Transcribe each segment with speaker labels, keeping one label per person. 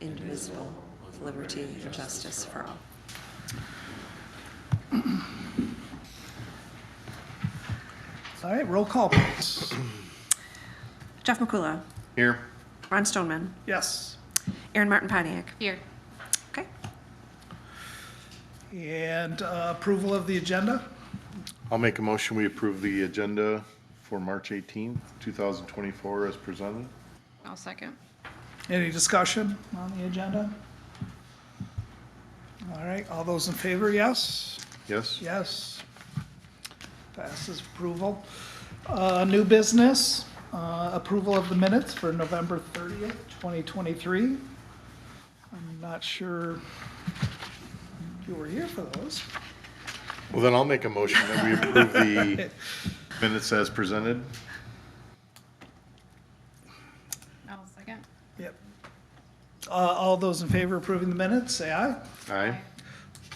Speaker 1: indivisible, with liberty and justice for all.
Speaker 2: All right, roll call, please.
Speaker 1: Jeff McCullough.
Speaker 3: Here.
Speaker 1: Ron Stoneman.
Speaker 2: Yes.
Speaker 1: Aaron Martin Pontiac.
Speaker 4: Here.
Speaker 1: Okay.
Speaker 2: And approval of the agenda?
Speaker 3: I'll make a motion, we approve the agenda for March 18th, 2024 as presented.
Speaker 4: I'll second.
Speaker 2: Any discussion on the agenda? All right, all those in favor, yes?
Speaker 3: Yes?
Speaker 2: Yes. Passes approval. New business, approval of the minutes for November 30th, 2023. I'm not sure you were here for those.
Speaker 3: Well, then I'll make a motion that we approve the minutes as presented.
Speaker 4: I'll second.
Speaker 2: Yep. All those in favor of approving the minutes, say aye.
Speaker 3: Aye.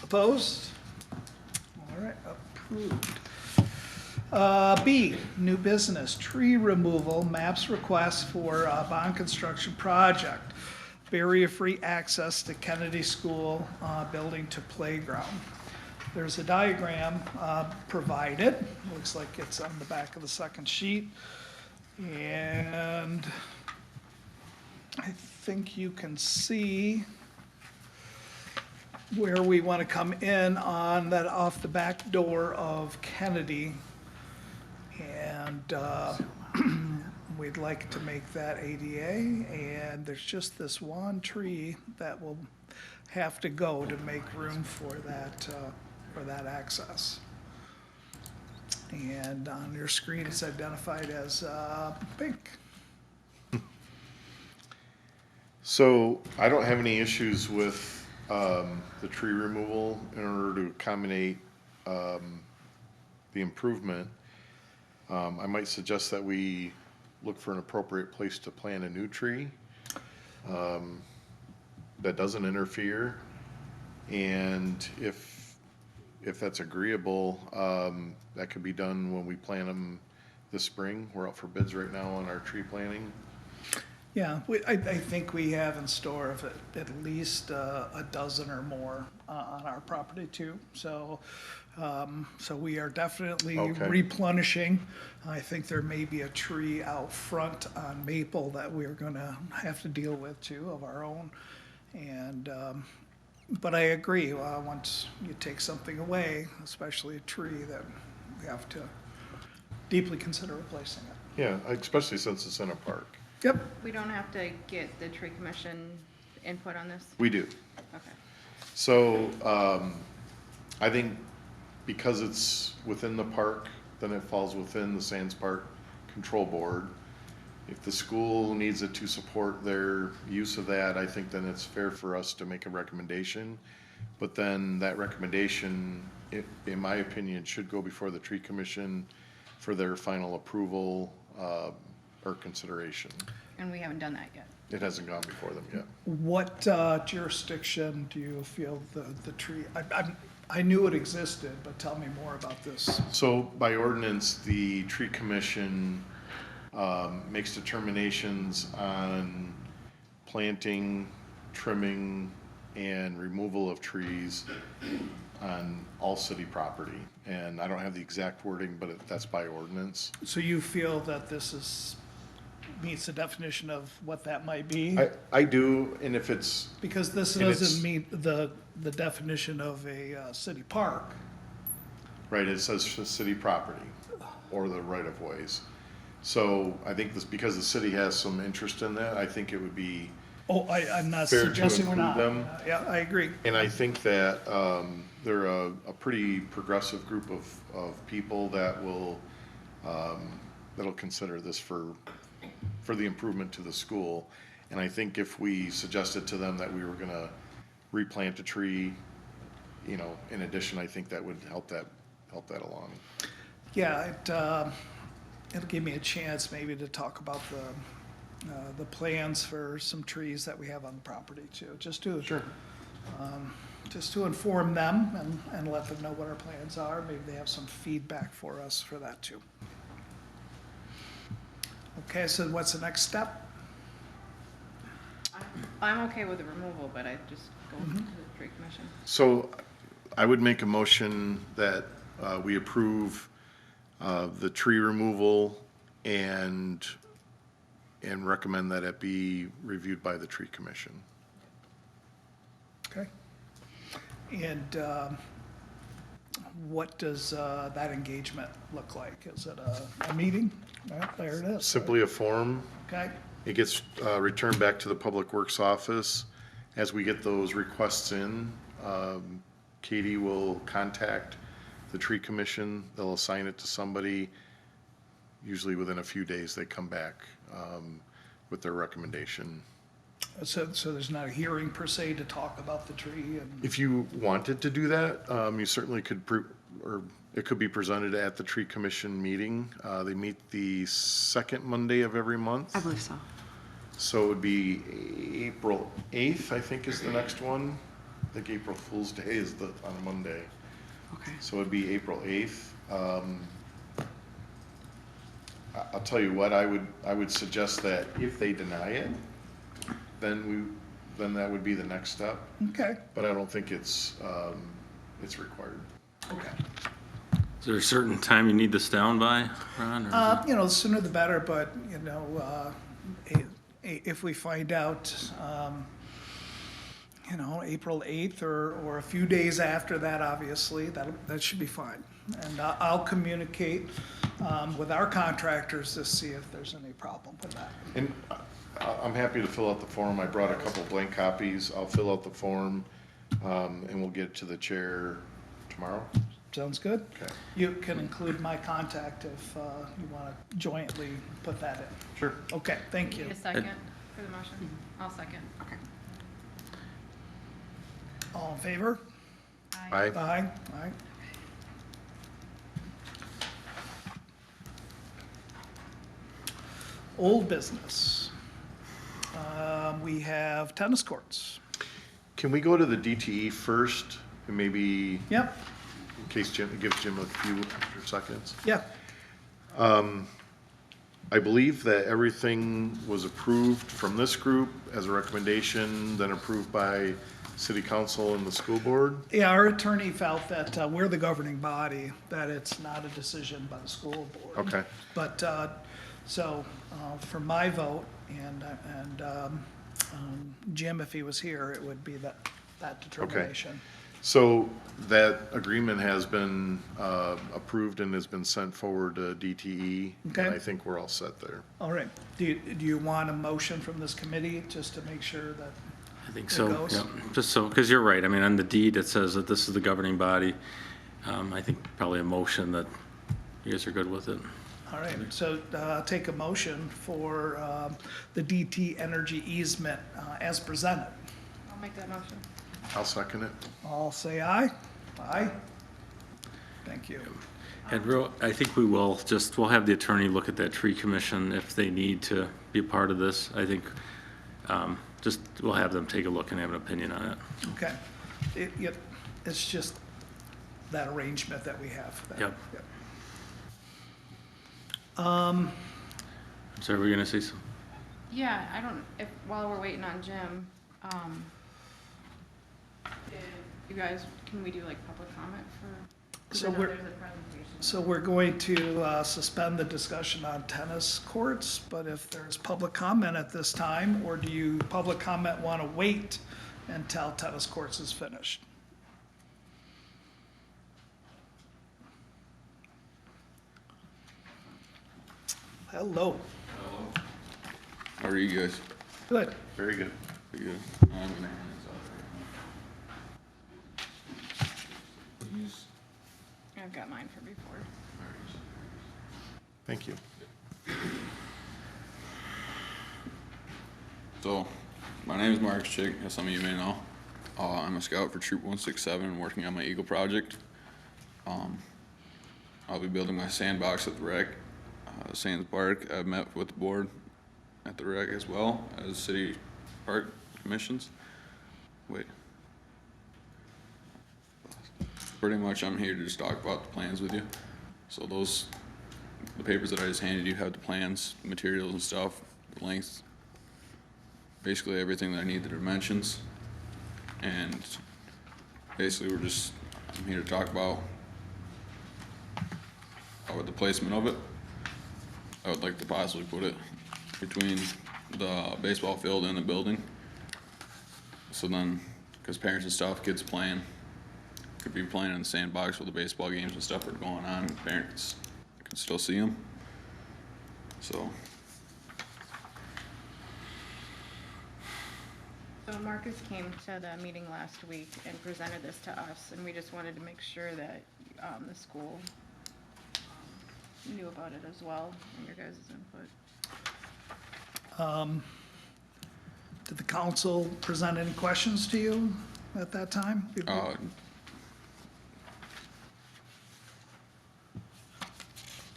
Speaker 2: Opposed? All right, approved. B, new business, tree removal, maps request for bond construction project, barrier-free access to Kennedy School, building to playground. There's a diagram provided, looks like it's on the back of the second sheet. And I think you can see where we want to come in on that off the back door of Kennedy. And we'd like to make that ADA, and there's just this one tree that will have to go to make room for that access. And on your screen, it's identified as pink.
Speaker 3: So I don't have any issues with the tree removal in order to accommodate the improvement. I might suggest that we look for an appropriate place to plant a new tree that doesn't interfere. And if that's agreeable, that could be done when we plant them this spring. We're out for bids right now on our tree planting.
Speaker 2: Yeah, I think we have in store of at least a dozen or more on our property too. So we are definitely
Speaker 3: Okay.
Speaker 2: replenishing. I think there may be a tree out front on Maple that we're gonna have to deal with too, of our own. And, but I agree, once you take something away, especially a tree, that we have to deeply consider replacing it.
Speaker 3: Yeah, especially since it's in a park.
Speaker 2: Yep.
Speaker 4: We don't have to get the tree commission input on this?
Speaker 3: We do.
Speaker 4: Okay.
Speaker 3: So, I think because it's within the park, then it falls within the Sands Park Control Board. If the school needs it to support their use of that, I think then it's fair for us to make a recommendation. But then that recommendation, in my opinion, should go before the tree commission for their final approval, or consideration.
Speaker 4: And we haven't done that yet.
Speaker 3: It hasn't gone before them yet.
Speaker 2: What jurisdiction do you feel the tree, I knew it existed, but tell me more about this.
Speaker 3: So by ordinance, the tree commission makes determinations on planting, trimming, and removal of trees on all city property. And I don't have the exact wording, but that's by ordinance.
Speaker 2: So you feel that this meets the definition of what that might be?
Speaker 3: I do, and if it's,
Speaker 2: Because this
Speaker 3: and it's-
Speaker 2: doesn't meet the definition of a city park.
Speaker 3: right, it says city property or the right of ways. So I think this, because the city has some interest in that, I think it would be,
Speaker 2: Oh, I'm not
Speaker 3: Fair to
Speaker 2: suggesting we're not.
Speaker 3: include them.
Speaker 2: Yeah, I agree.
Speaker 3: and I think that they're a pretty progressive group of people that will, that'll consider this for the improvement to the school. And I think if we suggested to them that we were gonna replant a tree, you know, in addition, I think that would help that along.
Speaker 2: Yeah, it'll give me a chance maybe to talk about the plans for some trees that we have on the property too, just to inform them and let them know what our plans are. Maybe they have some feedback for us for that too. Okay, so what's the next step?
Speaker 4: I'm okay with the removal, but I just go to the tree commission.
Speaker 3: So I would make a motion that we approve the tree removal and recommend that it be reviewed by the tree commission.
Speaker 2: Okay. And what does that engagement look like? Is it a meeting? Well, there it is.
Speaker 3: Simply a form.
Speaker 2: Okay,
Speaker 3: It gets returned back to the Public Works office. As we get those requests in, Katie will contact the tree commission. They'll assign it to somebody. Usually within a few days, they come back with their recommendation.
Speaker 2: so there's not a hearing per se to talk about the tree and,
Speaker 3: If you wanted to do that, you certainly could, or it could be presented at the tree commission meeting. They meet the second Monday of every month.
Speaker 1: I believe so.
Speaker 3: So it would be April 8th, I think, is the next one. I think April Fool's Day is on Monday.
Speaker 1: Okay.
Speaker 3: So it'd be April 8th. I'll tell you what, I would suggest that if they deny it, then that would be the next step.
Speaker 2: okay,
Speaker 3: But I don't think it's required.
Speaker 2: okay.
Speaker 5: Is there a certain time you need this down by, Ron? or is it-
Speaker 2: You know, the sooner the better, but, you know, if we find out, you know, April 8th or a few days after that, obviously, that should be fine. And I'll communicate with our contractors to see if there's any problem with that.
Speaker 3: And I'm happy to fill out the form. I brought a couple blank copies. I'll fill out the form, and we'll get it to the chair tomorrow.
Speaker 2: Sounds good?
Speaker 3: Okay.
Speaker 2: You can include my contact if you want to jointly put that in.
Speaker 3: Sure.
Speaker 2: Okay, thank you.
Speaker 4: Need a second for the motion? I'll second.
Speaker 1: Okay.
Speaker 2: All in favor?
Speaker 3: Aye.
Speaker 2: Aye, aye. Old business. We have tennis courts.
Speaker 3: Can we go to the DTE first, and maybe,
Speaker 2: Yep,
Speaker 3: in case Jim, gives Jim a few extra seconds?
Speaker 2: yeah,
Speaker 3: I believe that everything was approved from this group as a recommendation, then approved by city council and the school board.
Speaker 2: yeah, our attorney felt that we're the governing body, that it's not a decision by the school board.
Speaker 3: Okay.
Speaker 2: But, so, for my vote, and Jim, if he was here, it would be that determination.
Speaker 3: So that agreement has been approved and has been sent forward to DTE.
Speaker 2: Okay.
Speaker 3: And I think we're all set there.
Speaker 2: All right, do you want a motion from this committee, just to make sure that,
Speaker 5: I think
Speaker 2: It
Speaker 5: so,
Speaker 2: goes.
Speaker 5: yeah. Just so, because you're right. I mean, on the deed, it says that this is the governing body. I think probably a motion that you guys are good with it.
Speaker 2: all right, so, take a motion for, the DT Energy easement, as presented.
Speaker 4: I'll make that motion.
Speaker 3: I'll second it.
Speaker 2: All say aye. Aye. Thank you.
Speaker 5: And I think we'll have the attorney look at that tree commission if they need to be a part of this. I think, we'll have them take a look and have an opinion on it.
Speaker 2: Okay. It's just that arrangement that we have.
Speaker 5: Yep. So are we gonna say some?
Speaker 4: Yeah, while we're waiting on Jim, you guys, can we do like public comment for? 'Cause
Speaker 2: So
Speaker 4: I know
Speaker 2: we're-
Speaker 4: there's a presentation.
Speaker 2: So we're going to suspend the discussion on tennis courts, but if there's public comment at this time, or do you, public comment, want to wait until tennis courts is finished? Hello.
Speaker 6: How are you guys?
Speaker 2: Good.
Speaker 3: Very good.
Speaker 6: Pretty good. I'm gonna hand this off right now. These-
Speaker 4: I've got mine from before.
Speaker 3: Thank you.
Speaker 6: So, my name is Marcus Chick, as some of you may know. I'm a scout for Troop 167, working on my Eagle project. I'll be building my sandbox at the rec, Sands Park. I've met with the board at the rec as well as city park commissions. Wait. Pretty much I'm here to just talk about the plans with you. So the papers that I just handed you have the plans, materials and stuff, the lengths, basically everything that I need, the dimensions. And basically I'm here to talk about the placement of it. I would like to possibly put it between the baseball field and the building. So then, because parents and stuff, kids playing, could be playing in the sandbox where the baseball games and stuff are going on, and parents can still see them. So,
Speaker 4: So Marcus came to the meeting last week and presented this to us, and we just wanted to make sure that the school knew about it as well, and your guys' input.
Speaker 2: Did the council present any questions to you at that time?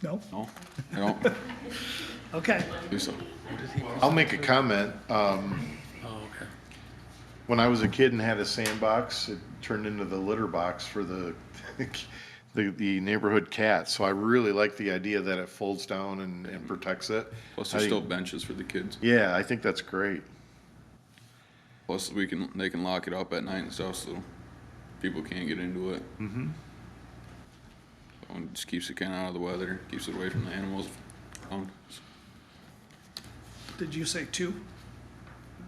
Speaker 2: No?
Speaker 6: no, I don't
Speaker 2: Okay.
Speaker 6: think so.
Speaker 3: I'll make a comment.
Speaker 5: Oh, okay.
Speaker 3: When I was a kid and had a sandbox, it turned into the litter box for the the neighborhood cat. So I really like the idea that it folds down and protects it.
Speaker 6: Plus,
Speaker 3: I
Speaker 6: there's still
Speaker 3: think-
Speaker 6: benches for the kids.
Speaker 3: Yeah, I think that's great.
Speaker 6: Plus, they can lock it up at night and stuff, so people can't get into it. Mm-hmm. So it just keeps it kind of out of the weather, keeps it away from the animals.
Speaker 2: Did you say 2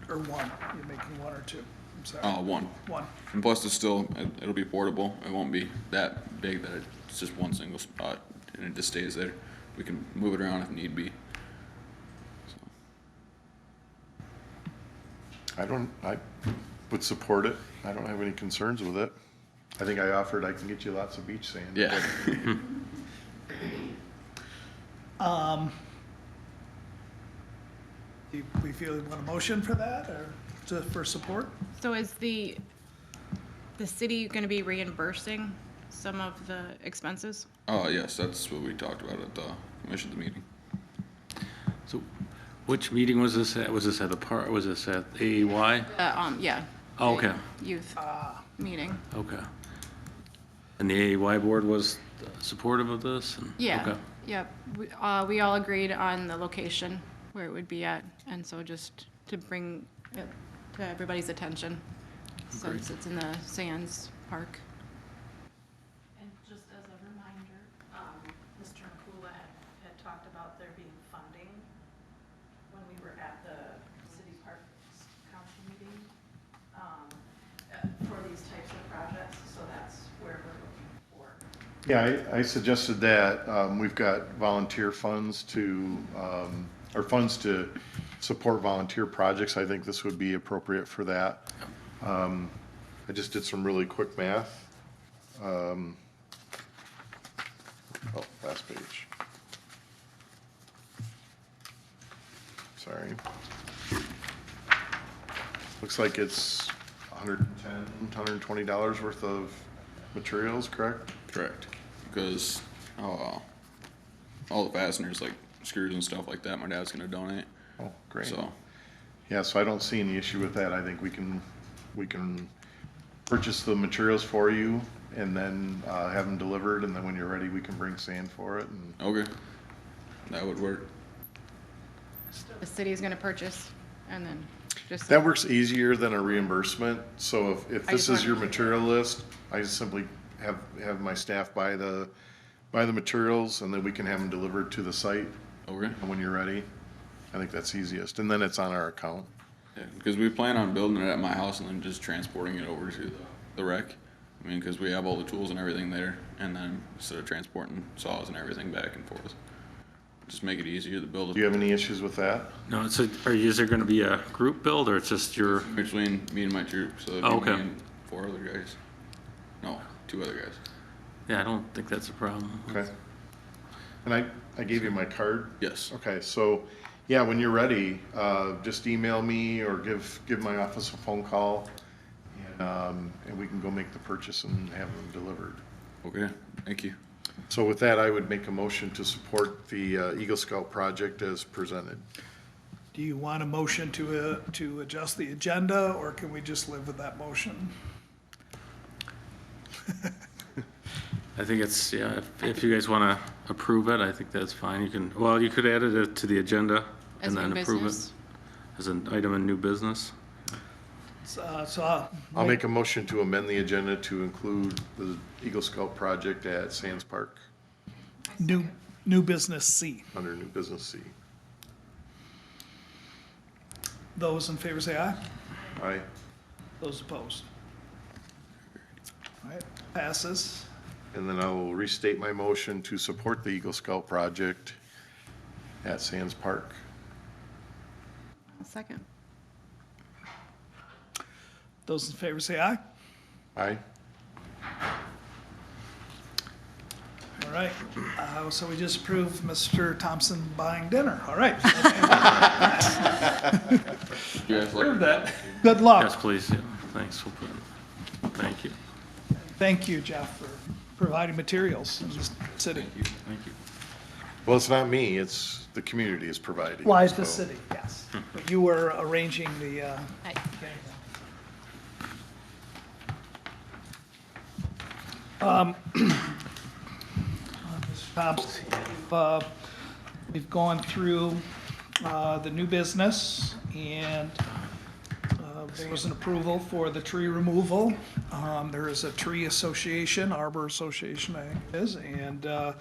Speaker 2: or 1? You're making 1 or 2? I'm sorry.
Speaker 6: One.
Speaker 2: 1.
Speaker 6: And plus, it'll be portable. It won't be that big that it's just one single spot and it just stays there. We can move it around if need be. So,
Speaker 3: I would support it. I don't have any concerns with it. I think I offered, I can get you lots of beach sand.
Speaker 6: yeah.
Speaker 2: We feel you want a motion for that or for support?
Speaker 4: So is the city gonna be reimbursing some of the expenses?
Speaker 6: Oh, yes, that's what we talked about at the commission's meeting.
Speaker 5: So which meeting was this at? Was this at the park, was this at AEY?
Speaker 4: Yeah.
Speaker 5: Oh, okay,
Speaker 4: Youth meeting.
Speaker 5: okay. And the AEY board was supportive of this? And-
Speaker 4: Yeah,
Speaker 5: Okay.
Speaker 4: yep. We all agreed on the location where it would be at, and so just to bring it to everybody's attention, since it's in the Sands Park.
Speaker 7: And just as a reminder, Mr. Nakula had talked about there being funding when we were at the city parks council meeting, for these types of projects, so that's where we're looking for.
Speaker 3: Yeah, I suggested that. We've got volunteer funds or funds to support volunteer projects. I think this would be appropriate for that. I just did some really quick math. Last page. Sorry. Looks like it's $110, $120 worth of materials, correct?
Speaker 6: Correct. Because all the fasteners, like screws and stuff like that, my dad's gonna donate.
Speaker 3: Oh, great.
Speaker 6: So,
Speaker 3: Yeah, so I don't see any issue with that. I think we can purchase the materials for you and then have them delivered, and then when you're ready, we can bring sand for it. And
Speaker 6: okay, that would work.
Speaker 4: The city's gonna purchase, and then just.
Speaker 3: that works easier than a reimbursement. So if
Speaker 4: I
Speaker 3: this
Speaker 4: just
Speaker 3: is your
Speaker 4: wanted-
Speaker 3: material list, I just simply have my staff buy the materials, and then we can have them delivered to the site
Speaker 6: Okay.
Speaker 3: when you're ready. I think that's easiest, and then it's on our account.
Speaker 6: Yeah, because we plan on building it at my house and then just transporting it over to the rec. I mean, because we have all the tools and everything there, and then instead of transporting saws and everything back and forth, just make it easier to build
Speaker 3: Do you
Speaker 6: it
Speaker 3: have any issues with that?
Speaker 5: No, so is there gonna be a group build or it's just your,
Speaker 6: between me and my troop. So it'd
Speaker 5: Oh,
Speaker 6: be me
Speaker 5: okay.
Speaker 6: and 4 other guys. No, 2 other guys.
Speaker 5: yeah, I don't think that's a problem.
Speaker 3: Okay. And I gave you my card.
Speaker 6: Yes.
Speaker 3: Okay, so, yeah, when you're ready, just email me or give my office a phone call, and we can go make the purchase and have them delivered.
Speaker 6: Okay. Thank you.
Speaker 3: So with that, I would make a motion to support the Eagle Scout project as presented.
Speaker 2: Do you want a motion to adjust the agenda, or can we just live with that motion?
Speaker 5: I think it's, yeah, if you guys wanna approve it, I think that's fine. You could add it to the agenda
Speaker 4: As
Speaker 5: and then
Speaker 4: new
Speaker 5: approve it.
Speaker 4: business.
Speaker 5: as an item in new business.
Speaker 3: I'll make a motion to amend the agenda to include the Eagle Scout project at Sands Park
Speaker 2: New business C.
Speaker 3: under new business C.
Speaker 2: Those in favor say aye.
Speaker 3: Aye.
Speaker 2: Those opposed? All right, passes.
Speaker 3: And then I will restate my motion to support the Eagle Scout project at Sands Park.
Speaker 4: Second.
Speaker 2: Those in favor say aye.
Speaker 3: Aye.
Speaker 2: All right, so we just approved Mr. Thompson buying dinner. All right.
Speaker 6: You guys like
Speaker 2: that. Good luck.
Speaker 5: Yes, please, yeah, thanks, we'll put it, thank you,
Speaker 2: Thank you, Jeff, for providing materials in this city.
Speaker 5: thank you.
Speaker 3: Well, it's not me, it's the community is providing.
Speaker 2: Why is the
Speaker 3: so-
Speaker 2: city? Yes. But you were arranging the,
Speaker 4: Aye.
Speaker 2: Thompson, we've gone through the new business, and there was an approval for the tree removal. There is a tree association, Arbor Association, I think it is, and,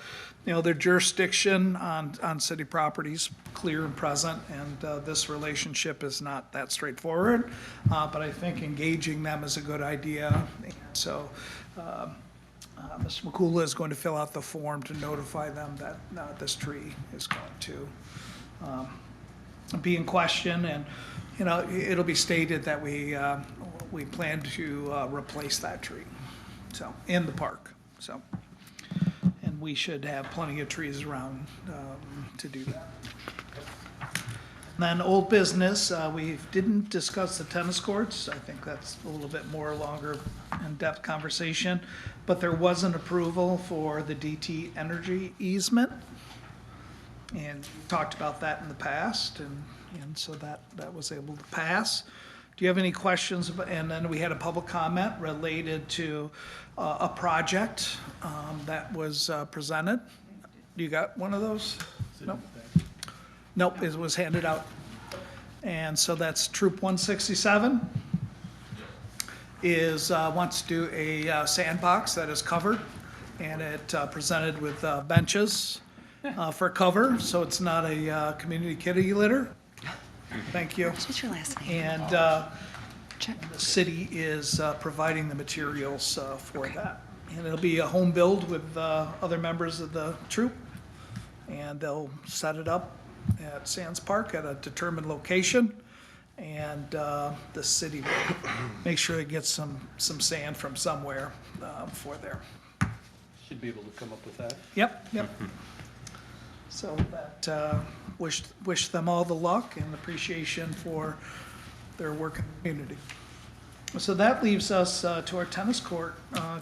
Speaker 2: their jurisdiction on city properties clear and present, and this relationship is not that straightforward, but I think engaging them is a good idea. And so, Mr. McCullough is going to fill out the form to notify them that this tree is going to be in question, and, it'll be stated that we plan to replace that tree, so, in the park, so. And we should have plenty of trees around to do that. Then old business, we didn't discuss the tennis courts. I think that's a little bit more longer in-depth conversation. But there was an approval for the DT Energy easement. And we talked about that in the past, and so that was able to pass. Do you have any questions? And then we had a public comment related to a project that was presented. You got one of those? Nope. Nope, it was handed out. And so that's Troop 167 wants to do a sandbox that is covered, and it presented with benches for cover, so it's not a community kitty litter. Thank you.
Speaker 1: What's your last name?
Speaker 2: And the city is providing the materials for that. And it'll be a home build with other members of the troop, and they'll set it up at Sands Park at a determined location, and the city will make sure it gets some sand from somewhere for there.
Speaker 8: Should be able to come up with that.
Speaker 2: Yep. So that, wish them all the luck and appreciation for their work in the community. So that leaves us to our tennis court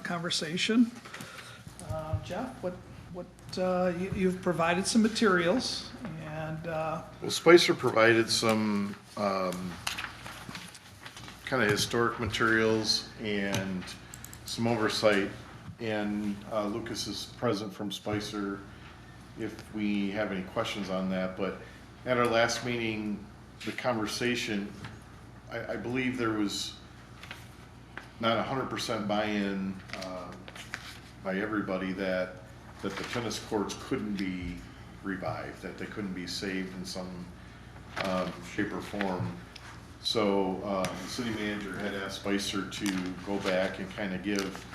Speaker 2: conversation. Jeff, you've provided some materials, and
Speaker 3: Well, Spicer provided some kind of historic materials and some oversight. And Lucas is present from Spicer if we have any questions on that. But at our last meeting, the conversation, I believe there was not 100% buy-in by everybody that the tennis courts couldn't be revived, that they couldn't be saved in some shape or form. So the city manager had asked Spicer to go back and kind of give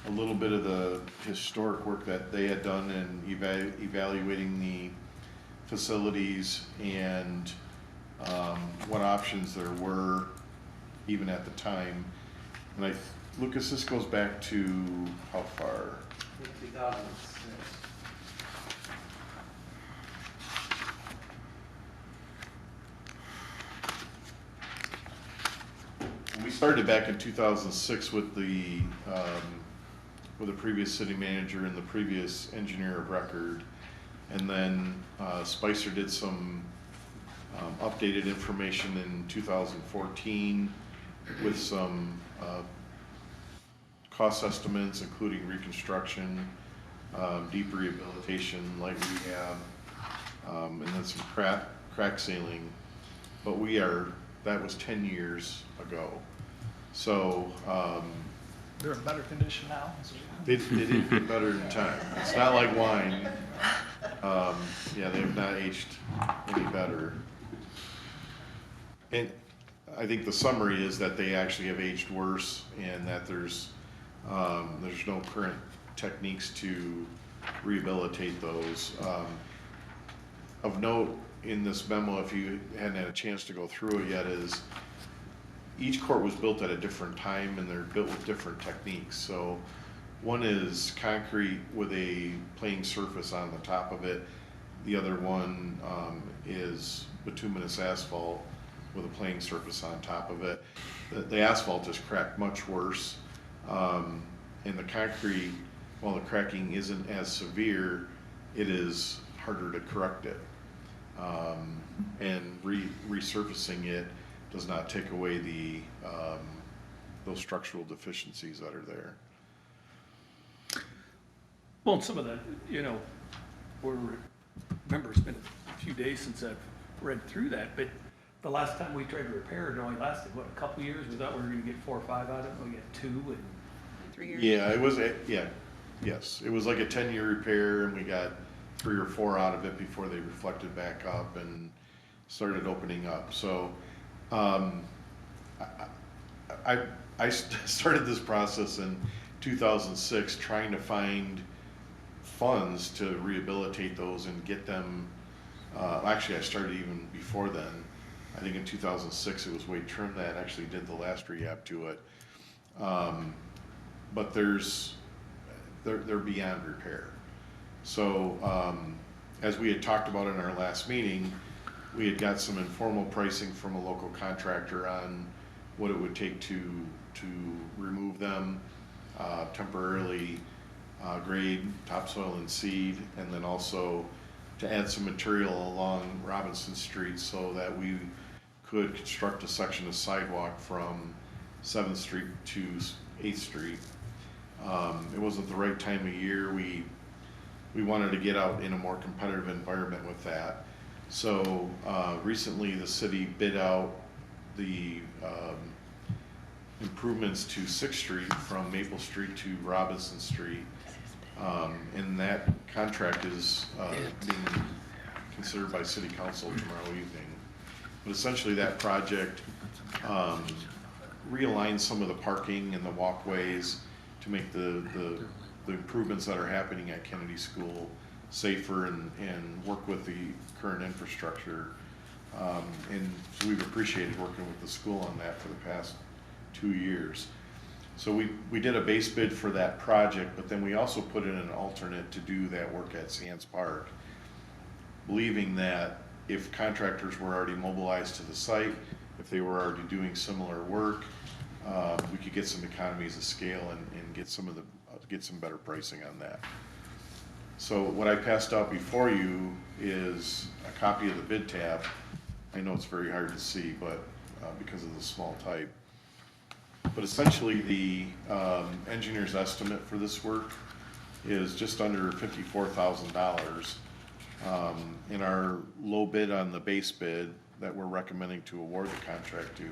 Speaker 3: a little bit of the historic work that they had done in evaluating the facilities and what options there were even at the time. And Lucas, this goes back to how far?
Speaker 8: 2006.
Speaker 3: We started back in 2006 with the previous city manager and the previous engineer of record. And then Spicer did some updated information in 2014 with some cost estimates, including reconstruction, deep rehabilitation, light rehab, and then some crack sealing. but that was 10 years ago. So,
Speaker 2: They're in better condition now.
Speaker 3: they did get better in time. It's not like wine. Yeah, they have not aged any better. And I think the summary is that they actually have aged worse, and that there's no current techniques to rehabilitate those. Of note in this memo, if you hadn't had a chance to go through it yet, is each court was built at a different time, and they're built with different techniques. So one is concrete with a playing surface on the top of it. The other one is bituminous asphalt with a playing surface on top of it. The asphalt is cracked much worse. And the concrete, while the cracking isn't as severe, it is harder to correct it. And resurfacing it does not take away those structural deficiencies that are there.
Speaker 8: Well, and some of that, remember it's been a few days since I've read through that, but the last time we tried to repair it only lasted, what, a couple years? We thought we were gonna get 4 or 5 out of it, we got 2, and
Speaker 4: 3 years.
Speaker 3: Yeah, it was, yes, it was like a 10-year repair, and we got 3 or 4 out of it before they reflected back up and started opening up. So, I started this process in 2006, trying to find funds to rehabilitate those and get them. Actually, I started even before then. I think in 2006 it was Wade Trim that actually did the last rehab to it. But they're beyond repair. So as we had talked about in our last meeting, we had got some informal pricing from a local contractor on what it would take to remove them, temporarily grade, topsoil and seed, and then also to add some material along Robinson Street so that we could construct a section of sidewalk from 7th Street to 8th Street. It wasn't the right time of year. We wanted to get out in a more competitive environment with that. So recently the city bid out the improvements to 6th Street from Maple Street to Robinson Street. And that contract is being considered by City Council tomorrow evening. But essentially that project realigns some of the parking and the walkways to make the improvements that are happening at Kennedy School safer and work with the current infrastructure. And so we've appreciated working with the school on that for the past 2 years. So we did a base bid for that project, but then we also put in an alternate to do that work at Sands Park, believing that if contractors were already mobilized to the site, if they were already doing similar work, we could get some economies of scale and get some better pricing on that. So what I passed out before you is a copy of the bid tab. I know it's very hard to see, but because of the small type. But essentially the engineer's estimate for this work is just under $54,000. In our low bid on the base bid that we're recommending to award the contract to,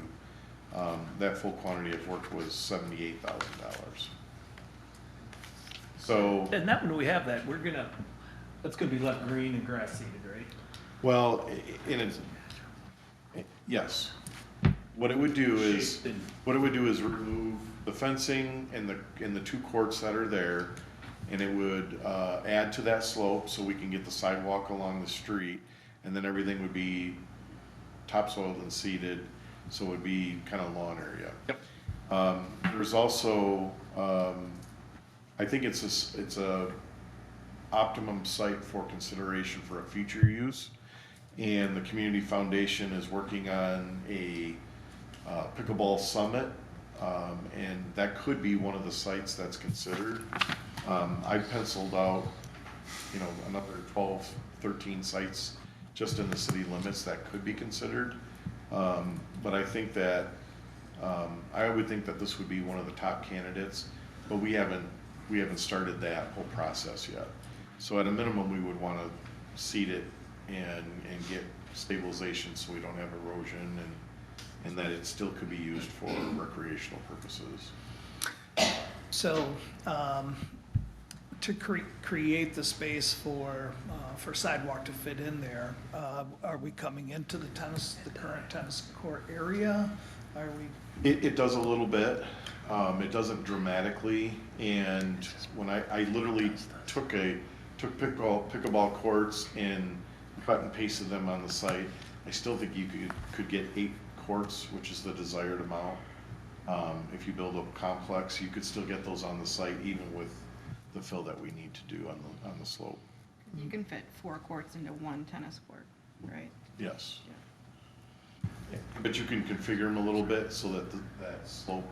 Speaker 3: that full quantity of work was $78,000. So,
Speaker 8: and that when we have that, that's gonna be left green and grass seeded, right?
Speaker 3: well, yes. What it would do is, remove the fencing and the 2 courts that are there, and it would add to that slope so we can get the sidewalk along the street, and then everything would be topsoiled and seeded, so it would be kind of lawn area. Yep. There's also, I think it's a optimum site for consideration for a future use, and the Community Foundation is working on a pickleball summit, and that could be one of the sites that's considered. I penciled out, another 12, 13 sites just in the city limits that could be considered. But I think that, I would think that this would be one of the top candidates, but we haven't started that whole process yet. So at a minimum, we would want to seed it and get stabilization so we don't have erosion, and that it still could be used for recreational purposes.
Speaker 2: So, to create the space for sidewalk to fit in there, are we coming into the current tennis court area? Are we?
Speaker 3: It does a little bit, it doesn't dramatically, and when I literally took pickleball courts and cut and pasted them on the site, I still think you could get 8 courts, which is the desired amount. If you build a complex, you could still get those on the site even with the fill that we need to do on the slope.
Speaker 4: You can fit 4 courts into 1 tennis court, right?
Speaker 3: Yes. But you can configure them a little bit so that that slope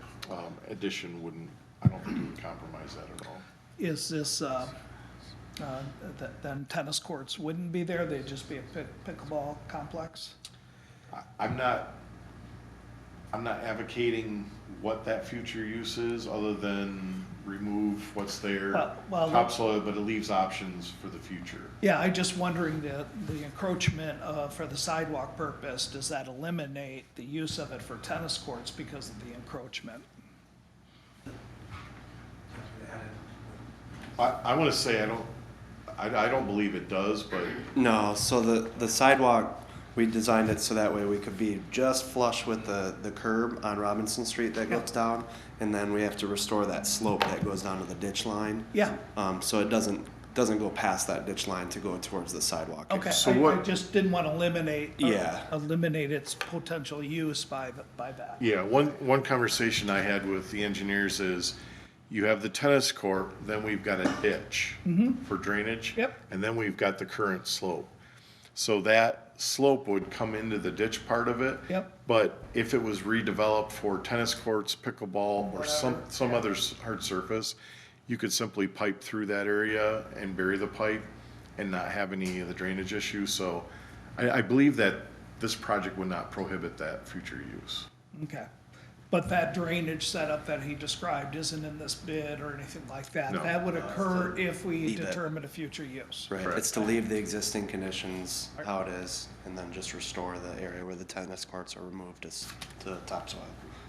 Speaker 3: addition wouldn't, I don't think it would compromise that at all.
Speaker 2: Is this, then tennis courts wouldn't be there, they'd just be a pickleball complex?
Speaker 3: I'm not advocating what that future use is, other than remove what's there,
Speaker 2: Well,
Speaker 3: topsoil, but it leaves options for the future.
Speaker 2: Yeah, I just wondering the encroachment for the sidewalk purpose, does that eliminate the use of it for tennis courts because of the encroachment?
Speaker 3: I wanna say I don't believe it does, but
Speaker 9: No, so the sidewalk, we designed it so that way we could be just flush with the curb on Robinson Street that goes down, and then we have to restore that slope that goes down to the ditch line.
Speaker 2: Yeah,
Speaker 9: So it doesn't go past that ditch line to go towards the sidewalk.
Speaker 2: okay,
Speaker 3: So
Speaker 2: I
Speaker 3: what-
Speaker 2: just didn't want to eliminate its potential use by that.
Speaker 3: yeah, one conversation I had with the engineers is, you have the tennis court, then we've got a ditch for drainage.
Speaker 2: Yep.
Speaker 3: And then we've got the current slope. So that slope would come into the ditch part of it.
Speaker 2: Yep.
Speaker 3: But if it was redeveloped for tennis courts, pickleball, or some other hard surface, you could simply pipe through that area and bury the pipe and not have any of the drainage issues. So I believe that this project would not prohibit that future use.
Speaker 2: Okay, but that drainage setup that he described isn't in this bid or anything like that?
Speaker 3: No.
Speaker 2: That would occur if we
Speaker 9: Leave it.
Speaker 2: determine a future use?
Speaker 9: Right,
Speaker 3: Correct.
Speaker 9: it's to leave the existing conditions how it is, and then just restore the area where the tennis courts are removed to topsoil.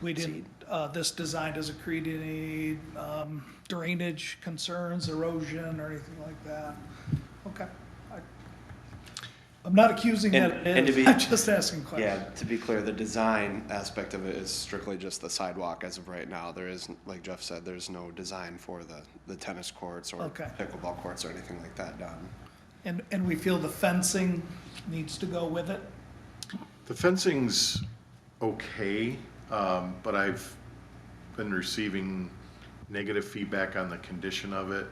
Speaker 2: We didn't, this design doesn't create any drainage concerns, erosion, or anything like that? Okay. I'm not accusing that
Speaker 9: And
Speaker 2: it
Speaker 9: to
Speaker 2: is,
Speaker 9: be-
Speaker 2: I'm just asking questions.
Speaker 9: Yeah, to be clear, the design aspect of it is strictly just the sidewalk as of right now. There is, like Jeff said, there's no design for the tennis courts or
Speaker 2: Okay.
Speaker 9: pickleball courts or anything like that done.
Speaker 2: And we feel the fencing needs to go with it?
Speaker 3: The fencing's okay, but I've been receiving negative feedback on the condition of it.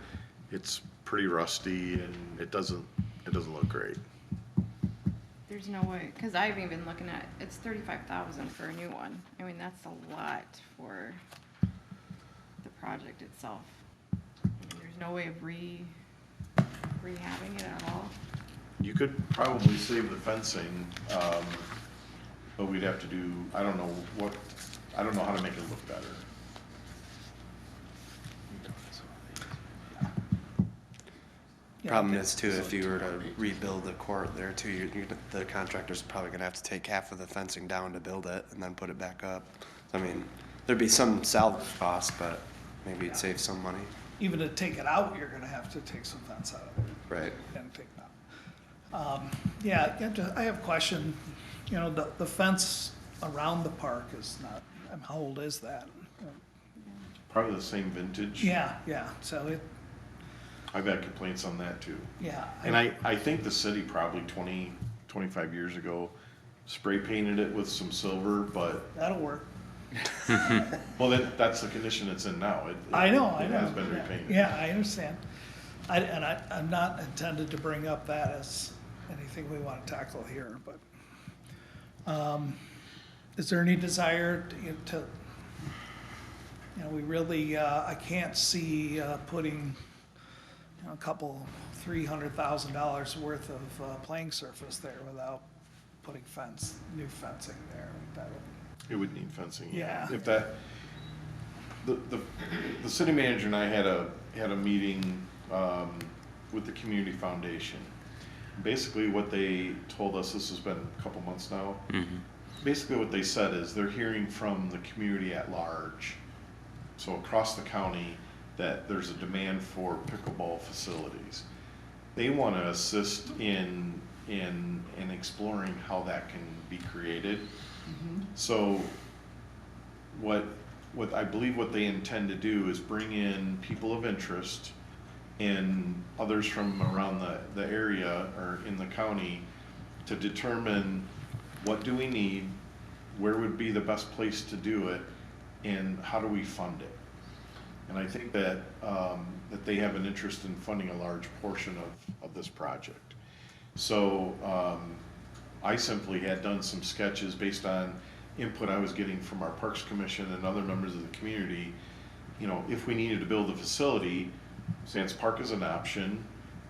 Speaker 3: It's pretty rusty and it doesn't look great.
Speaker 4: There's no way, because I've even looking at, it's 35,000 for a new one. I mean, that's a lot for the project itself. I mean, there's no way of rehabbing it at all.
Speaker 3: You could probably save the fencing, but we'd have to do, I don't know how to make it look better.
Speaker 2: Yeah,
Speaker 9: Problem
Speaker 2: okay.
Speaker 9: is too, if you were to rebuild the court there too, the contractor's probably gonna have to take half of the fencing down to build it and then put it back up. I mean, there'd be some salvage cost, but maybe it'd save some money.
Speaker 2: Even to take it out, you're gonna have to take some fence out of it.
Speaker 9: Right.
Speaker 2: And take it out. Yeah, I have a question. You know, the fence around the park is not, how old is that?
Speaker 3: Probably the same vintage.
Speaker 2: Yeah, so it,
Speaker 3: I've had complaints on that too.
Speaker 2: yeah.
Speaker 3: And I think the city probably 25 years ago spray painted it with some silver, but,
Speaker 2: That'll work.
Speaker 3: well, that's the condition it's in now.
Speaker 2: I know.
Speaker 3: It has been
Speaker 2: Yeah.
Speaker 3: repainted.
Speaker 2: Yeah, I understand. I'm not intended to bring up that as anything we want to tackle here, but, is there any desire we really, I can't see, putting, a couple, $300,000 worth of, playing surface there without putting new fencing there. That would,
Speaker 3: It would need fencing.
Speaker 2: Yeah.
Speaker 3: If that, the city manager and I had a meeting, with the community foundation. basically what they told us, this has been a couple months now. Basically what they said is they're hearing from the community at large, so across the county, that there's a demand for pickleball facilities. They want to assist in exploring how that can be created. So what I believe what they intend to do is bring in people of interest and others from around the area or in the county to determine what do we need, where would be the best place to do it, and how do we fund it. And I think that, that they have an interest in funding a large portion of this project. So I simply had done some sketches based on input I was getting from our Parks Commission and other members of the community. You know, if we needed to build a facility, Sands Park is an option,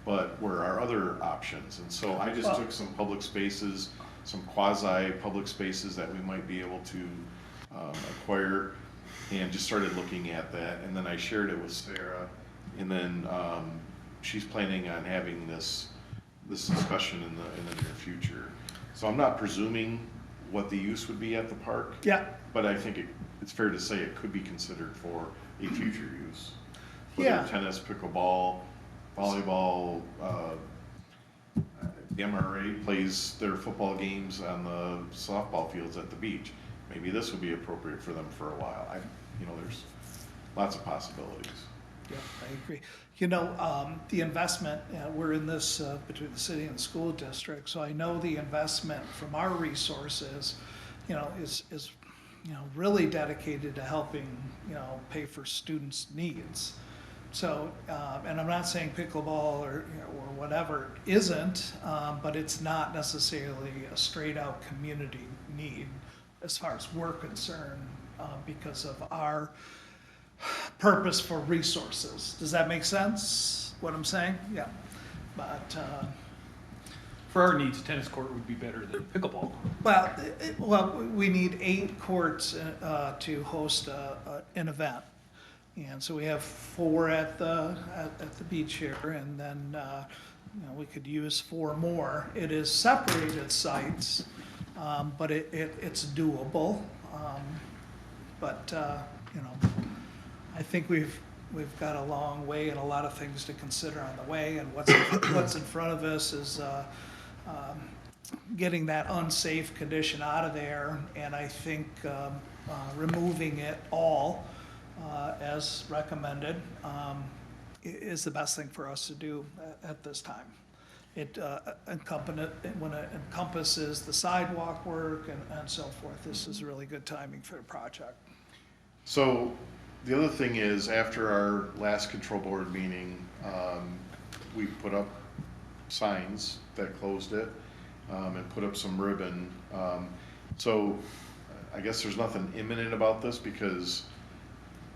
Speaker 3: but where are other options? And so I just took some public spaces, some quasi-public spaces that we might be able to acquire, and just started looking at that. And then I shared it with Sarah, and then she's planning on having this discussion in the near future. So I'm not presuming what the use would be at the park.
Speaker 2: Yeah.
Speaker 3: But I think it's fair to say it could be considered for a future use.
Speaker 2: Yeah.
Speaker 3: Whether tennis, pickleball, volleyball, the MRA plays their football games on the softball fields at the beach. Maybe this would be appropriate for them for a while. There's lots of possibilities.
Speaker 2: Yeah, I agree. The investment, we're in this between the city and the school district, so I know the investment from our resources, is really dedicated to helping, pay for students' needs. So, and I'm not saying pickleball or whatever isn't, but it's not necessarily a straight out community need as far as we're concerned, because of our purpose for resources. Does that make sense, what I'm saying? Yeah, but,
Speaker 8: For our needs, tennis court would be better than pickleball.
Speaker 2: well, we need 8 courts to host an event. And so we have 4 at the beach here, and then, we could use 4 more. It is separated sites, but it's doable. But, I think we've got a long way and a lot of things to consider on the way, and what's in front of us is, getting that unsafe condition out of there, and I think, removing it all, as recommended, is the best thing for us to do at this time. It when it encompasses the sidewalk work and so forth, this is really good timing for the project.
Speaker 3: So the other thing is, after our last control board meeting, we put up signs that closed it, and put up some ribbon. So I guess there's nothing imminent about this, because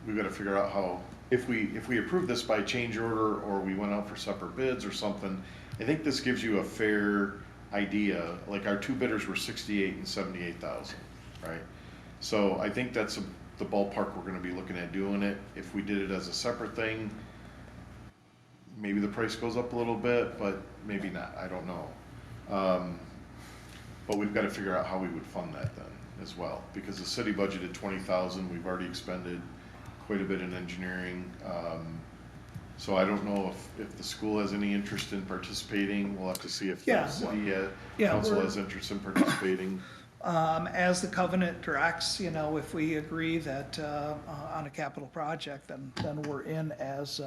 Speaker 3: we've got to figure out how, if we approve this by change order, or we went out for separate bids or something. I think this gives you a fair idea. Like, our 2 bidders were 68 and 78,000, right? So I think that's the ballpark we're gonna be looking at doing it. If we did it as a separate thing, maybe the price goes up a little bit, but maybe not, I don't know. But we've got to figure out how we would fund that then as well, because the city budgeted 20,000, we've already expended quite a bit in engineering. So I don't know if the school has any interest in participating. We'll have to see if the city council has interest in participating.
Speaker 2: As the covenant directs, if we agree that, on a capital project, then we're in as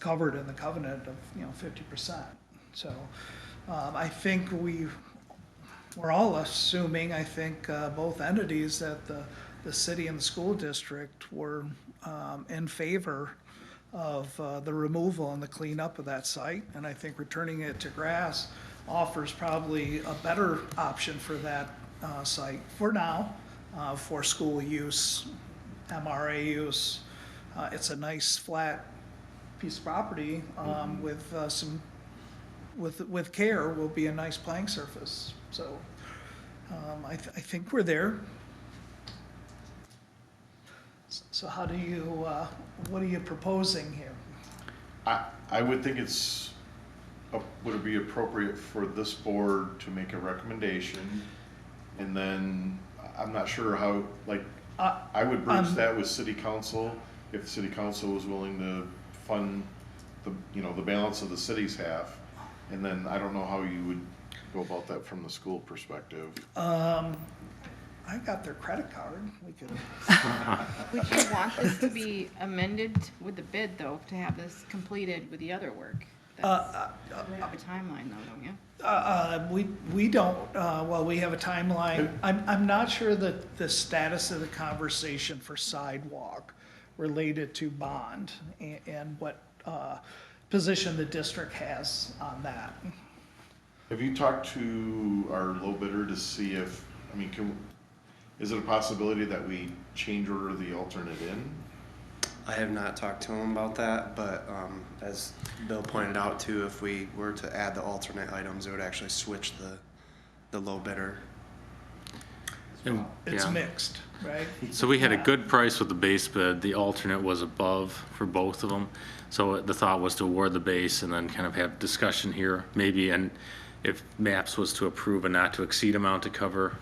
Speaker 2: covered in the covenant of, 50%. So, I think we're all assuming, I think, both entities, that the city and the school district were, in favor of, the removal and the cleanup of that site. And I think returning it to grass offers probably a better option for that, site for now, for school use, MRA use. It's a nice flat piece of property, with care will be a nice playing surface. So, I think we're there. So how do you, what are you proposing here?
Speaker 3: I would think it's would it be appropriate for this board to make a recommendation? And then, I'm not sure how, like, I would bridge that with city council, if city council was willing to fund the, you know, the balance of the city's half. And then I don't know how you would go about that from the school perspective.
Speaker 2: I got their credit card. We could,
Speaker 4: Would you want this to be amended with the bid, though, to have this completed with the other work? That's- You have a timeline, though, don't you?
Speaker 2: we don't, well, we have a timeline. I'm not sure that the status of the conversation for sidewalk related to bond and what, position the district has on that.
Speaker 3: Have you talked to our low bidder to see if, I mean, is it a possibility that we change order the alternate in?
Speaker 9: I have not talked to him about that, but as Bill pointed out too, if we were to add the alternate items, it would actually switch the low bidder.
Speaker 5: And-
Speaker 2: It's
Speaker 5: yeah.
Speaker 2: mixed, right?
Speaker 5: So we had a good price with the base bid, the alternate was above for both of them. So the thought was to award the base and then kind of have discussion here, maybe, and if MAPS was to approve a not to exceed amount to cover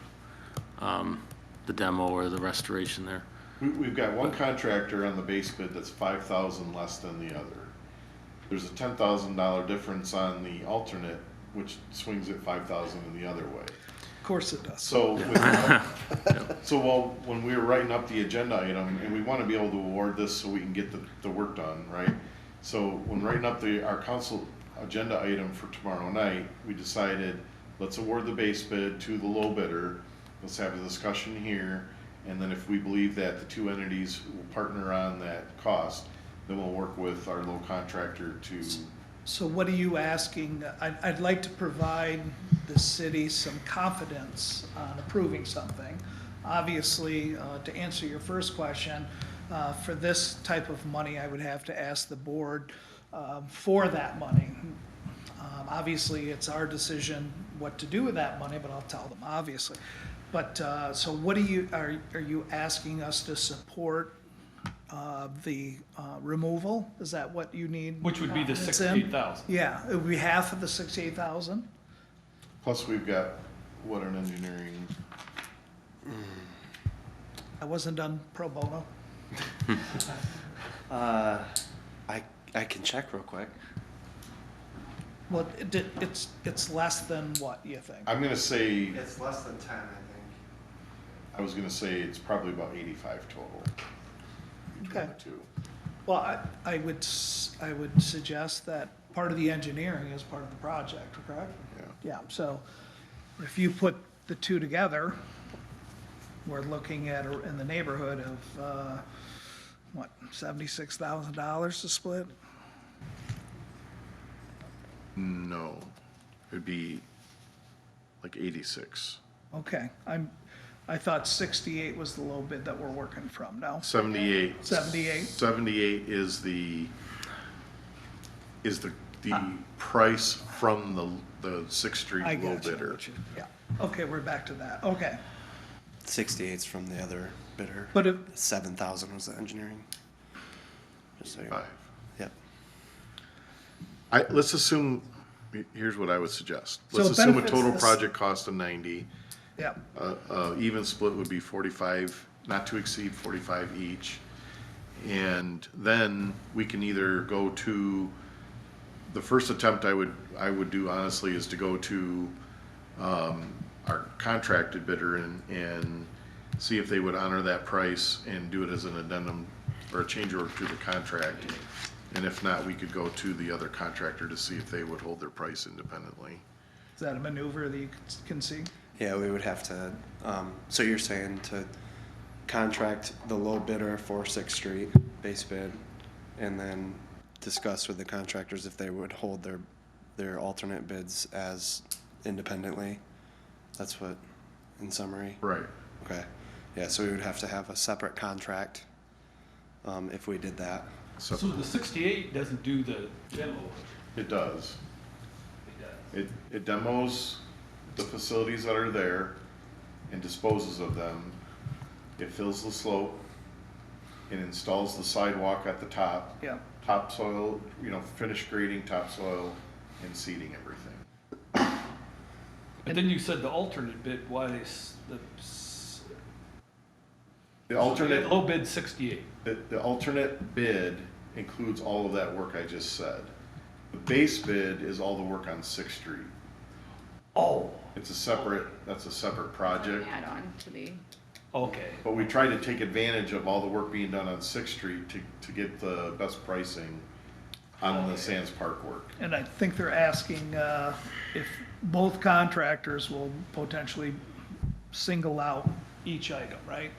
Speaker 5: the demo or the restoration there.
Speaker 3: We've got one contractor on the base bid that's 5,000 less than the other. There's a $10,000 difference on the alternate, which swings it 5,000 in the other way.
Speaker 2: Of course it does.
Speaker 3: So, when we were writing up the agenda item, and we want to be able to award this so we can get the work done, right? So when writing up our council agenda item for tomorrow night, we decided, let's award the base bid to the low bidder. Let's have a discussion here, and then if we believe that the two entities will partner on that cost, then we'll work with our low contractor to,
Speaker 2: So what are you asking? I'd like to provide the city some confidence on approving something. Obviously, to answer your first question, for this type of money, I would have to ask the board for that money. Obviously, it's our decision what to do with that money, but I'll tell them, obviously. But, so what are you asking us to support the removal? Is that what you need?
Speaker 8: Which would be the
Speaker 2: It's in?
Speaker 8: 68,000.
Speaker 2: Yeah, it would be half of the 68,000.
Speaker 3: plus we've got, what, an engineering,
Speaker 2: I wasn't done pro bono.
Speaker 9: I can check real quick.
Speaker 2: Well, it's less than what, you think?
Speaker 3: I'm gonna say,
Speaker 9: It's less than 10, I think.
Speaker 3: I was gonna say it's probably about 85 total between
Speaker 2: Okay.
Speaker 3: the two.
Speaker 2: Well, I would suggest that part of the engineering is part of the project, correct?
Speaker 3: Yeah.
Speaker 2: Yeah, so if you put the two together, we're looking at in the neighborhood of, what, $76,000 to split?
Speaker 3: No, it'd be like 86.
Speaker 2: Okay, I thought 68 was the low bid that we're working from, no?
Speaker 3: 78.
Speaker 2: 78?
Speaker 3: 78 is the price from the Sixth Street
Speaker 2: I
Speaker 3: low
Speaker 2: got you.
Speaker 3: bidder.
Speaker 2: Yeah, okay, we're back to that, okay.
Speaker 9: 68's from the other bidder.
Speaker 2: But if,
Speaker 9: 7,000 was the engineering. Just so you-
Speaker 3: 5.
Speaker 9: Yep.
Speaker 3: Let's assume, here's what I would suggest.
Speaker 2: So
Speaker 3: Let's
Speaker 2: it
Speaker 3: assume a
Speaker 2: benefits
Speaker 3: total
Speaker 2: the-
Speaker 3: project cost of 90.
Speaker 2: yeah,
Speaker 3: Even split would be 45, not to exceed 45 each. And then we can either go to, the first attempt I would do honestly is to go to our contracted bidder and see if they would honor that price and do it as an addendum or a change order to the contract. And if not, we could go to the other contractor to see if they would hold their price independently.
Speaker 2: is that a maneuver that you can see?
Speaker 9: Yeah, we would have to, so you're saying to contract the low bidder for Sixth Street, base bid, and then discuss with the contractors if they would hold their alternate bids as independently? That's what, in summary?
Speaker 3: Right.
Speaker 9: Okay, yeah, so we would have to have a separate contract, if we did that.
Speaker 8: So the 68 doesn't do the demo.
Speaker 3: It does.
Speaker 8: It does.
Speaker 3: It demos the facilities that are there and disposes of them. It fills the slope and installs the sidewalk at the top.
Speaker 2: Yeah,
Speaker 3: Topsoil, finished grading, topsoil, and seating everything.
Speaker 8: And then you said the alternate bid, why they,
Speaker 3: The alternate,
Speaker 8: low bid 68.
Speaker 3: the alternate bid includes all of that work I just said. The base bid is all the work on Sixth Street.
Speaker 8: Oh,
Speaker 3: It's a separate, that's a separate project.
Speaker 4: Add on to the,
Speaker 8: okay.
Speaker 3: But we tried to take advantage of all the work being done on Sixth Street to get the best pricing on the Sands Park work.
Speaker 2: And I think they're asking, if both contractors will potentially single out each item, right?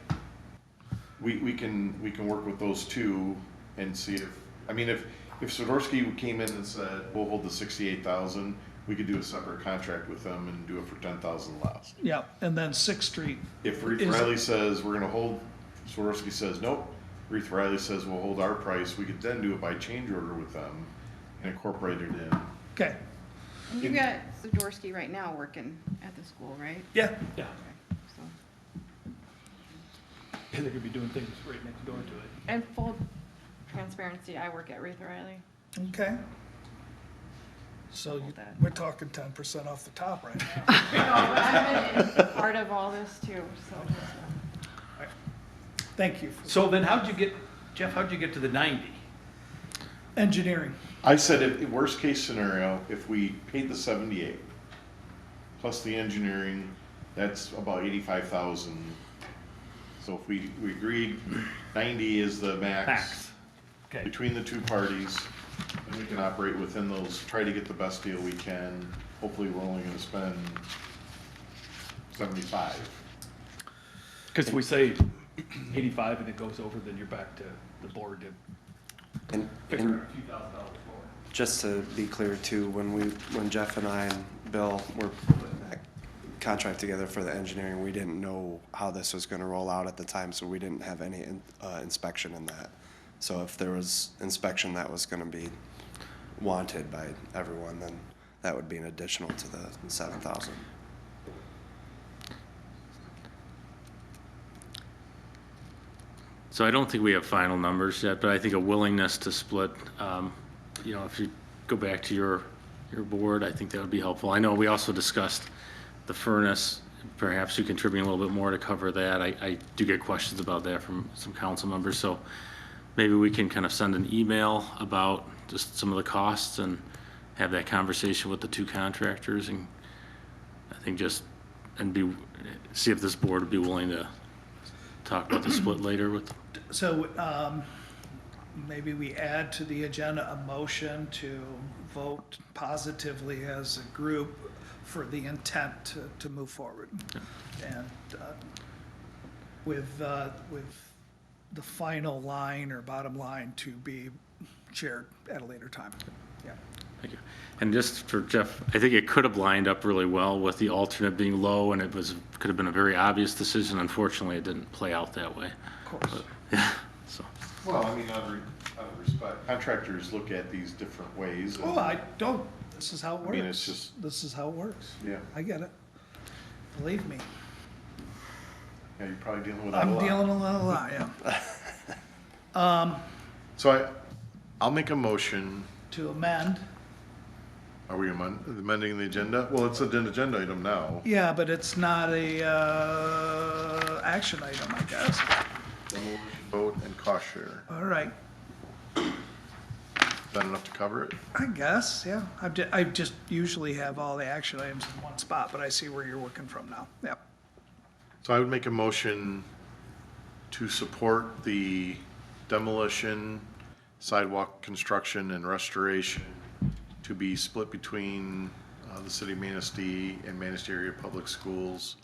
Speaker 3: We can work with those two and see if, I mean, if Swiderski came in and said, we'll hold the 68,000, we could do a separate contract with them and do it for 10,000 less.
Speaker 2: Yeah, and then Sixth Street,
Speaker 3: If Reeve
Speaker 2: Is-
Speaker 3: Riley says, we're gonna hold, Swiderski says, nope, Reeve Riley says, we'll hold our price, we could then do it by change order with them and incorporate it in.
Speaker 2: okay,
Speaker 4: and you got Zadorsky right now working at the school, right?
Speaker 2: yeah,
Speaker 8: Yeah,
Speaker 4: So,
Speaker 8: and they're gonna be doing things right next door to it.
Speaker 4: and full transparency, I work at Wraith Riley.
Speaker 2: okay. So you-
Speaker 4: That.
Speaker 2: we're talking 10% off the top right now.
Speaker 4: I've been part of all this too, so.
Speaker 2: Thank you.
Speaker 8: So then how'd you get, Jeff, how'd you get to the 90?
Speaker 2: Engineering,
Speaker 3: I said, if, worst case scenario, if we paid the 78, plus the engineering, that's about 85,000. So if we agreed 90 is the
Speaker 8: Max. Okay,
Speaker 3: between the two parties, and we can operate within those, try to get the best deal we can. Hopefully, we're only gonna spend 75.
Speaker 8: because if we say 85 and it goes over, then you're back to the board to
Speaker 9: And,
Speaker 8: figure
Speaker 9: and
Speaker 8: a few $1,000s more.
Speaker 9: just to be clear too, when Jeff and I and Bill were putting that contract together for the engineering, we didn't know how this was gonna roll out at the time, so we didn't have any inspection in that. So if there was inspection that was gonna be wanted by everyone, then that would be an additional to the 7,000.
Speaker 5: So I don't think we have final numbers yet, but I think a willingness to split, you know, if you go back to your board, I think that would be helpful. I know we also discussed the furnace, perhaps you contribute a little bit more to cover that. I do get questions about that from some council members, so maybe we can kind of send an email about just some of the costs and have that conversation with the two contractors, and I think just, and see if this board would be willing to talk about the split later with.
Speaker 2: so, maybe we add to the agenda a motion to vote positively as a group for the intent to move forward. And, with the final line or bottom line to be shared at a later time. Yeah.
Speaker 5: Thank you. And just for Jeff, I think it could have lined up really well with the alternate being low, and could have been a very obvious decision. Unfortunately, it didn't play out that way.
Speaker 2: Of course.
Speaker 5: Yeah, so.
Speaker 3: Well, I mean, out of respect, contractors look at these different ways. and-
Speaker 2: Oh, I don't, this is how it works.
Speaker 3: I mean, it's just-
Speaker 2: This is how it works.
Speaker 3: Yeah.
Speaker 2: I get it. Believe me.
Speaker 3: Yeah, you're probably dealing with that a
Speaker 2: I'm
Speaker 3: lot.
Speaker 2: dealing with a lot, yeah.
Speaker 3: So I'll make a motion.
Speaker 2: To amend,
Speaker 3: Are we amending the agenda? Well, it's an agenda item now.
Speaker 2: yeah, but it's not a, action item, I guess.
Speaker 3: Vote and cost share.
Speaker 2: All right,
Speaker 3: Is that enough to cover it?
Speaker 2: I guess, yeah. I just usually have all the action items in one spot, but I see where you're working from now. Yep.
Speaker 3: So I would make a motion to support the demolition, sidewalk construction and restoration to be split between the city of Manistee and Manistee area public schools.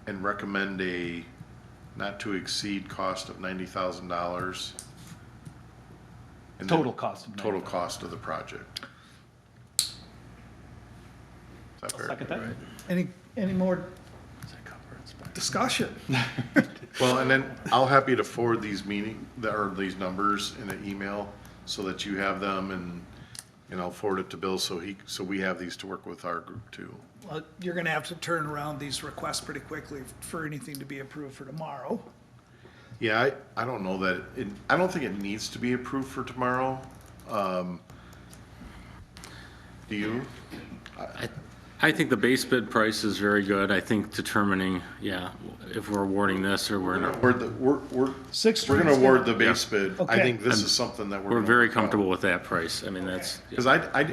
Speaker 3: And recommend a not to exceed cost of $90,000. And
Speaker 8: Total cost of
Speaker 3: Total
Speaker 8: $90,000.
Speaker 3: cost of the project. Is that fair?
Speaker 8: Second that?
Speaker 2: Any more discussion?
Speaker 3: Well, and then I'll happy to forward these these numbers in an email so that you have them, and I'll forward it to Bill so we have these to work with our group too.
Speaker 2: Well, you're gonna have to turn around these requests pretty quickly for anything to be approved for tomorrow.
Speaker 3: Yeah, I don't know that, I don't think it needs to be approved for tomorrow, Do you?
Speaker 5: I think the base bid price is very good. I think determining, yeah, if we're awarding this or we're not.
Speaker 3: We're
Speaker 2: Sixth
Speaker 3: gonna
Speaker 2: Street's
Speaker 3: award
Speaker 2: good.
Speaker 3: the base bid. I
Speaker 2: Okay.
Speaker 3: think this is something that we're.
Speaker 5: We're
Speaker 3: gonna
Speaker 5: very
Speaker 3: work out.
Speaker 5: comfortable with that price. I mean, that's,
Speaker 3: Because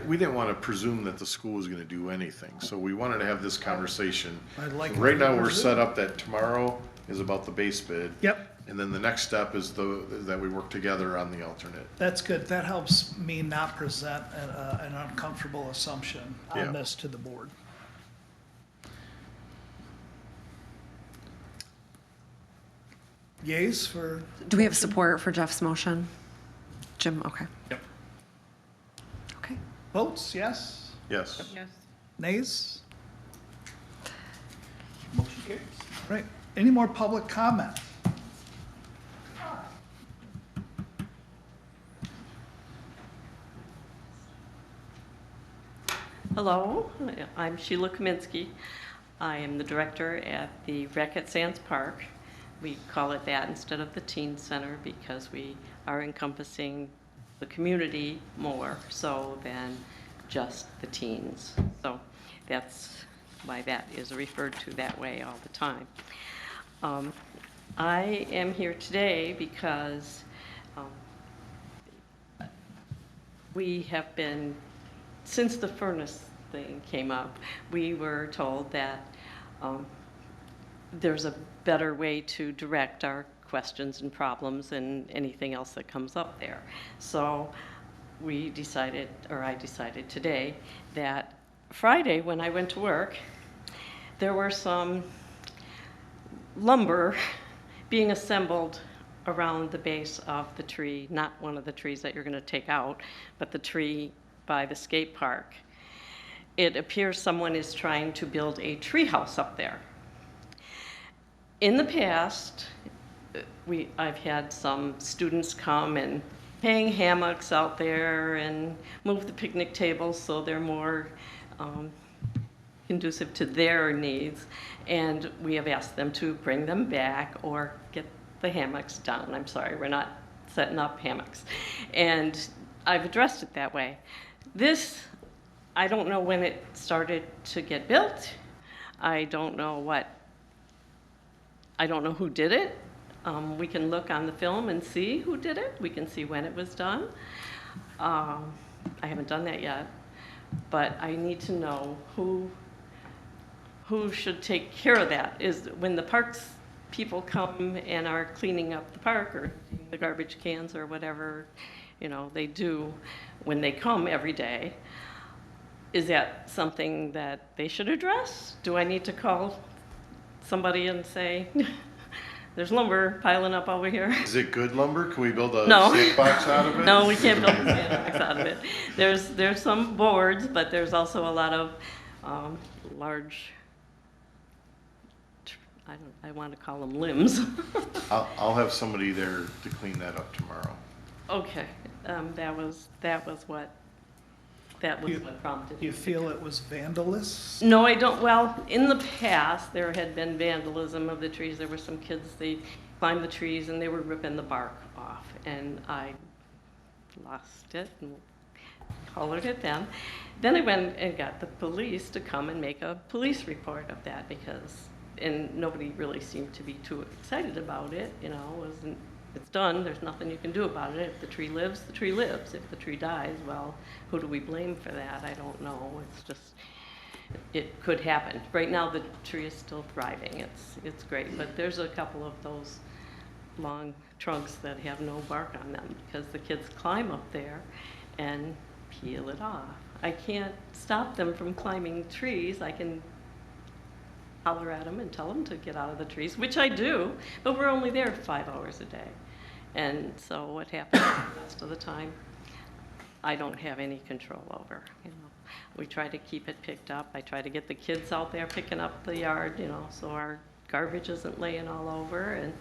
Speaker 3: we didn't want to presume that the school was going to do anything, so we wanted to have this conversation.
Speaker 2: I'd like it
Speaker 3: Right
Speaker 2: to be
Speaker 3: now, we're
Speaker 2: presumed.
Speaker 3: set up that tomorrow is about the base bid.
Speaker 2: Yep.
Speaker 3: And then the next step is that we work together on the alternate.
Speaker 2: That's good. That helps me not present an uncomfortable assumption
Speaker 3: Yeah.
Speaker 2: on this to the board. Yays for,
Speaker 1: Do we have support for Jeff's motion? Jim, okay.
Speaker 8: Yep.
Speaker 1: Okay.
Speaker 2: votes, yes?
Speaker 3: Yes.
Speaker 4: Yes.
Speaker 2: Nays?
Speaker 8: Motion carries.
Speaker 2: Right. Any more public comment?
Speaker 10: Hello, I'm Sheila Kaminsky. I am the director at the Rec at Sands Park. We call it that instead of the Teen Center because we are encompassing the community more so than just the teens. So that's why that is referred to that way all the time. I am here today because we have been, since the furnace thing came up, we were told that there's a better way to direct our questions and problems and anything else that comes up there. So we decided, or I decided today, that Friday when I went to work, there were some lumber being assembled around the base of the tree, not one of the trees that you're going to take out, but the tree by the skate park. It appears someone is trying to build a tree house up there. In the past, I've had some students come and hang hammocks out there and move the picnic tables so they're more conducive to their needs. And we have asked them to bring them back or get the hammocks down. I'm sorry, we're not setting up hammocks. And I've addressed it that way. This, I don't know when it started to get built. I don't know who did it. We can look on the film and see who did it. We can see when it was done. I haven't done that yet, but I need to know who should take care of that. Is when the parks people come and are cleaning up the park or the garbage cans or whatever, they do when they come every day. Is that something that they should address? Do I need to call somebody and say, there's lumber piling up over here?
Speaker 3: Is it good lumber? Can we build a
Speaker 10: No.
Speaker 3: sandbox out of it?
Speaker 10: No, we can't build a sandbox out of it. There's some boards, but there's also a lot of large, I want to call them limbs.
Speaker 3: I'll have somebody there to clean that up tomorrow.
Speaker 10: Okay, that was what prompted
Speaker 2: You
Speaker 10: me.
Speaker 2: feel it was vandalous?
Speaker 10: No, I don't. Well, in the past, there had been vandalism of the trees. There were some kids, they climbed the trees and they were ripping the bark off. And I lost it and hollered at them. Then I went and got the police to come and make a police report of that and nobody really seemed to be too excited about it. It's done, there's nothing you can do about it. If the tree lives, the tree lives. If the tree dies, well, who do we blame for that? I don't know. It's just, it could happen. Right now, the tree is still thriving. It's great, but there's a couple of those long trunks that have no bark on them because the kids climb up there and peel it off. I can't stop them from climbing trees. I can holler at them and tell them to get out of the trees, which I do, but we're only there 5 hours a day. And so what happens the rest of the time, I don't have any control over. We try to keep it picked up. I try to get the kids out there picking up the yard, so our garbage isn't laying all over. And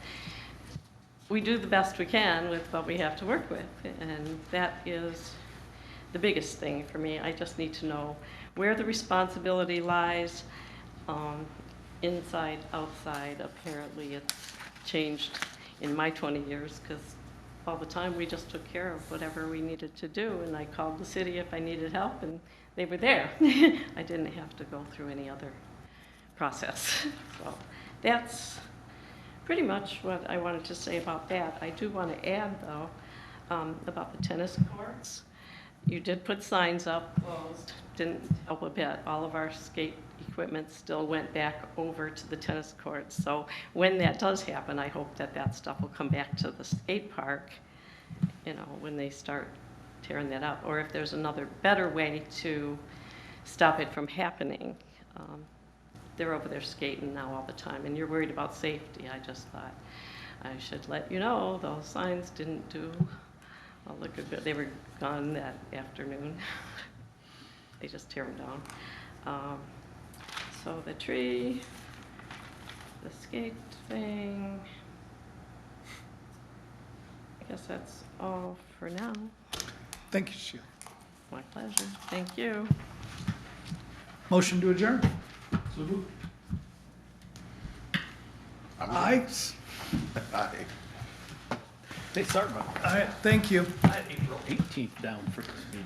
Speaker 10: we do the best we can with what we have to work with. And that is the biggest thing for me. I just need to know where the responsibility lies. Inside, outside, apparently it's changed in my 20 years because all the time. We just took care of whatever we needed to do, and I called the city if I needed help, and they were there. I didn't have to go through any other process. So that's pretty much what I wanted to say about that. I do want to add, though, about the tennis courts. You did put signs up, closed, didn't help a bit. All of our skate equipment still went back over to the tennis courts. So when that does happen, I hope that that stuff will come back to the skate park, you know, when they start tearing that up. Or if there's another better way to stop it from happening. They're over there skating now all the time, and you're worried about safety. I just thought I should let you know those signs didn't do all the good. They were gone that afternoon. They just tear them down. So the tree, the skate thing, I guess that's all for now.
Speaker 2: Thank you, Sheila.
Speaker 10: My pleasure. Thank you.
Speaker 2: Motion to adjourn?
Speaker 8: So moved.
Speaker 2: Aye.
Speaker 3: Aye.
Speaker 8: Hey, sorry about
Speaker 2: All
Speaker 8: that.
Speaker 2: right, thank you.
Speaker 8: I had April 18th down for this meeting.